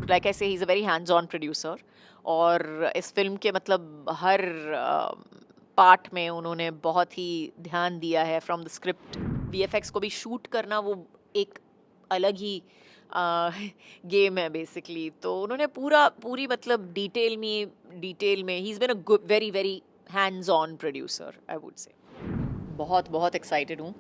Like I से he is a very hands on producer, और इस फिल्म के मतलब हर पार्ट में उन्होंने बहुत ही ध्यान दिया है, फ्रॉम द स्क्रिप्ट, वीएफएक्स को भी शूट करना वो एक अलग ही गेम है बेसिकली। तो उन्होंने पूरी मतलब डिटेल में ही is been a very very hands on producer, I would say. बहुत बहुत एक्साइटेड हूँ।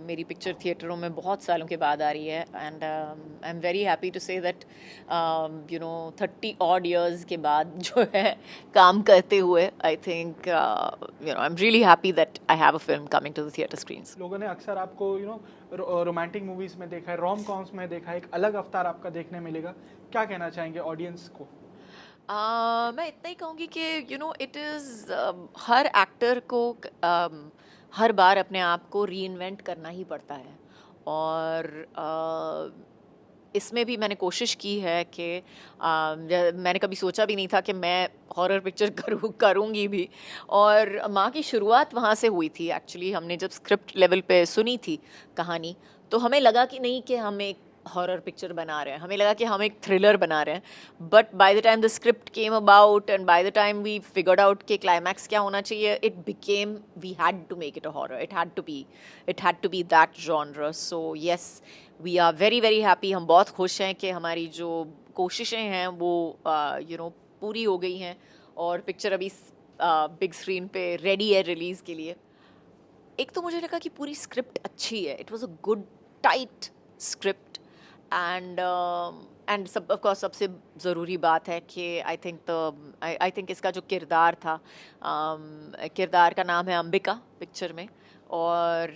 मेरी पिक्चर थिएटरों में बहुत सालों के बाद आ रही है, and I am very happy to say that 30 odd years के बाद जो है काम करते हुए, I think I am really happy that I have a film coming to the theatre screens. लोगों ने अक्सर आपको रोमांटिक मूवीज में देखा है, रोम कॉम्स में देखा है, एक अलग अवतार आपका देखने मिलेगा। क्या कहना चाहेंगे ऑडियंस को? मैं इतना ही कहूँगी कि इट इज़ हर एक्टर को हर बार अपने आप को रीइन्वेंट करना ही पड़ता है, और इसमें भी मैंने कोशिश की है कि मैंने कभी सोचा भी नहीं था कि मैं हॉरर पिक्चर करूँगी भी। और माँ की शुरुआत वहाँ से हुई थी एक्चुअली। हमने जब स्क्रिप्ट लेवल पे सुनी थी कहानी, तो हमें लगा कि नहीं कि हम एक हॉरर पिक्चर बना रहे हैं, हमें लगा कि हम एक थ्रिलर बना रहे हैं। But by the time the script came about and by the time we figured out के क्लाइमैक्स क्या होना चाहिए, it became we had to make it a horror, it had to be that genre. So yes, we are very very happy. हम बहुत खुश हैं कि हमारी जो कोशिशें हैं वो पूरी हो गई हैं, और पिक्चर अभी बिग स्क्रीन पे रेडी है रिलीज़ के लिए। एक तो मुझे लगा कि पूरी स्क्रिप्ट अच्छी है, it was a good tight script, and सब ऑफ कोर्स सबसे ज़रूरी बात है कि आई थिंक इसका जो किरदार था, किरदार का नाम है अंबिका पिक्चर में, और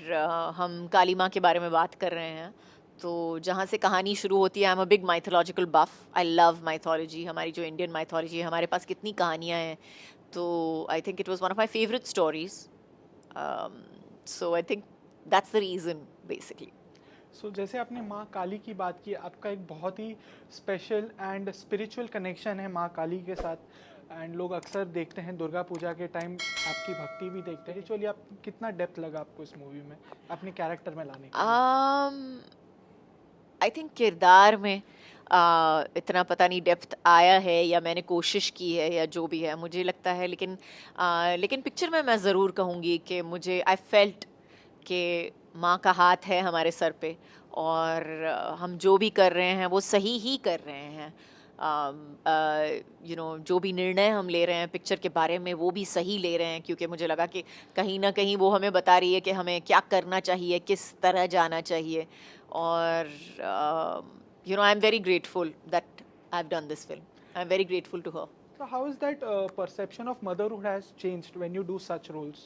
हम काली माँ के बारे में बात कर रहे हैं। तो जहाँ से कहानी शुरू होती है, I am a big mythological buff, I love mythology. हमारी जो इंडियन माइथोलॉजी है, हमारे पास कितनी कहानियाँ हैं। तो I think it was one of my favourite stories. So I think that's the reason basically. जैसे आपने माँ काली की बात की, आपका एक बहुत ही स्पेशल एंड स्पिरिचुअल कनेक्शन है माँ काली के साथ। एंड लोग अक्सर देखते हैं दुर्गा पूजा के टाइम आपकी भक्ति भी देखते हैं। एक्चुअली आप कितना डेप्थ लगा आपको इस मूवी में अपने कैरेक्टर में लाने के लिए? I think किरदार में इतना पता नहीं डेप्थ आया है या मैंने कोशिश की है या जो भी है, मुझे लगता है। लेकिन पिक्चर में मैं ज़रूर कहूँगी कि मुझे आई फेल्ट कि माँ का हाथ है हमारे सर पे, और हम जो भी कर रहे हैं वो सही ही कर रहे हैं। जो भी निर्णय हम ले रहे हैं पिक्चर के बारे में वो भी सही ले रहे हैं, क्योंकि मुझे लगा कि कहीं ना कहीं वो हमें बता रही है कि हमें क्या करना चाहिए, किस तरह जाना चाहिए। और I am very grateful that I have done this film, I am very grateful to her. So how is that perception of motherhood has changed when you do such roles?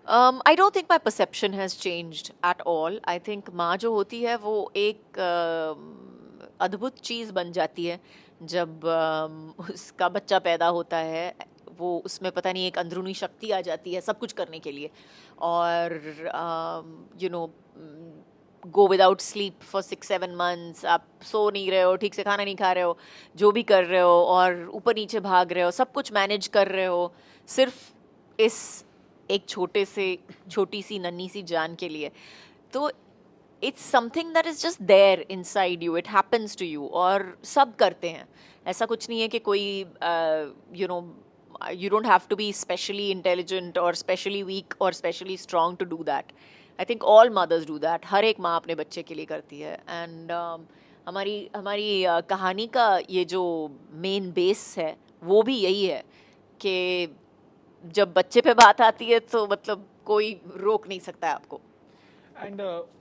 I don't think my perception has changed at all. I think माँ जो होती है वो एक अद्भुत चीज़ बन जाती है जब उसका बच्चा पैदा होता है। वो उसमें पता नहीं एक अंदरूनी शक्ति आ जाती है सब कुछ करने के लिए, और you know go without sleep for 6-7 months, आप सो नहीं रहे हो, ठीक से खाना नहीं खा रहे हो, जो भी कर रहे हो, और ऊपर नीचे भाग रहे हो, सब कुछ मैनेज कर रहे हो, सिर्फ इस एक छोटी सी नन्ही सी जान के लिए। तो it's something that is just there inside you, it happens to you, और सब करते हैं। ऐसा कुछ नहीं है कि कोई you don't have to be specially intelligent or specially weak or specially strong to do that. I think all mothers do that. हर एक माँ अपने बच्चे के लिए करती है। एंड हमारी हमारी कहानी का ये जो मेन बेस है वो भी यही है कि जब बच्चे पे बात आती है तो मतलब कोई रोक नहीं सकता है आपको। एंड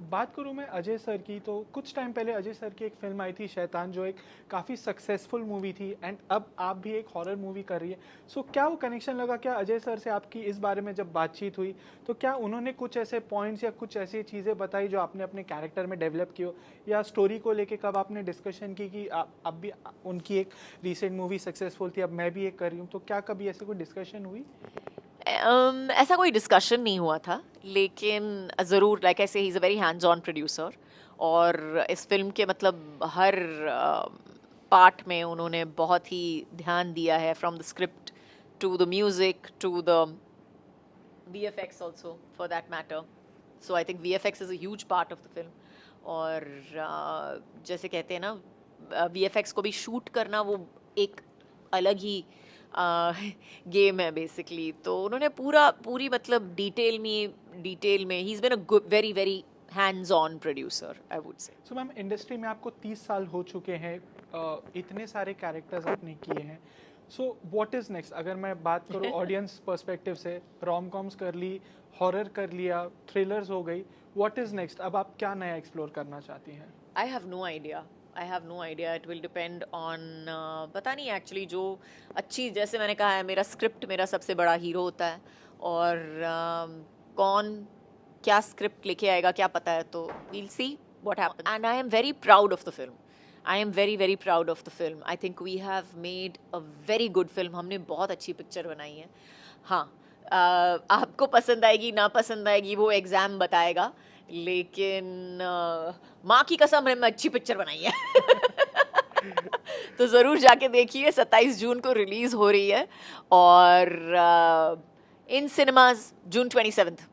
बात करूँ मैं अजय सर की, तो कुछ टाइम पहले अजय सर की एक फिल्म आई थी शैतान, जो एक काफ़ी सक्सेसफुल मूवी थी। एंड अब आप भी एक हॉरर मूवी कर रही है। क्या वो कनेक्शन लगा? क्या अजय सर से आपकी इस बारे में जब बातचीत हुई तो क्या उन्होंने कुछ ऐसे पॉइंट्स या कुछ ऐसी चीज़ें बताई जो आपने अपने कैरेक्टर में डेवलप की हो, या स्टोरी को लेके कब आपने डिस्कशन की कि अब भी उनकी एक रिसेंट मूवी सक्सेसफुल थी, अब मैं भी एक कर रही हूँ, तो क्या कभी ऐसे कोई डिस्कशन हुई? ऐसा कोई डिस्कशन नहीं हुआ था, लेकिन ज़रूर लाइक ऐसे he is a very hands on producer, और इस फिल्म के मतलब हर पार्ट में उन्होंने बहुत ही ध्यान दिया है, from the script to the music to the VFX also for that matter. So I think VFX is a huge part of the film. और जैसे कहते हैं ना, VFX को भी शूट करना वो एक अलग ही गेम है बेसिकली। तो उन्होंने पूरी मतलब डिटेल में ही is been a very very hands on producer I would say. So ma'am industry में आपको 30 साल हो चुके हैं, इतने सारे कैरेक्टर्स आपने किए हैं, सो व्हाट इज़ नेक्स्ट? अगर मैं बात करूँ ऑडियंस पर्सपेक्टिव से, रोम कॉम्स कर ली, हॉरर कर लिया, थ्रिलर्स हो गई, व्हाट इज़ नेक्स्ट? अब आप क्या नया एक्सप्लोर करना चाहती हैं? I have no idea, I have no idea, it will depend on, पता नहीं एक्चुअली। जो अच्छी, जैसे मैंने कहा है, मेरा स्क्रिप्ट मेरा सबसे बड़ा हीरो होता है, और कौन क्या स्क्रिप्ट लेके आएगा क्या पता है, तो we'll see what happens. And I am very proud of the film, I am very very proud of the film. I think we have made a very good film, हमने बहुत अच्छी पिक्चर बनाई है। हाँ, आपको पसंद आएगी ना पसंद आएगी वो एग्ज़ाम बताएगा, लेकिन माँ की कसम हमने अच्छी पिक्चर बनाई है। तो ज़रूर जाके देखिए, 27 जून को रिलीज़ हो रही है, और इन सिनेमाज जून 27।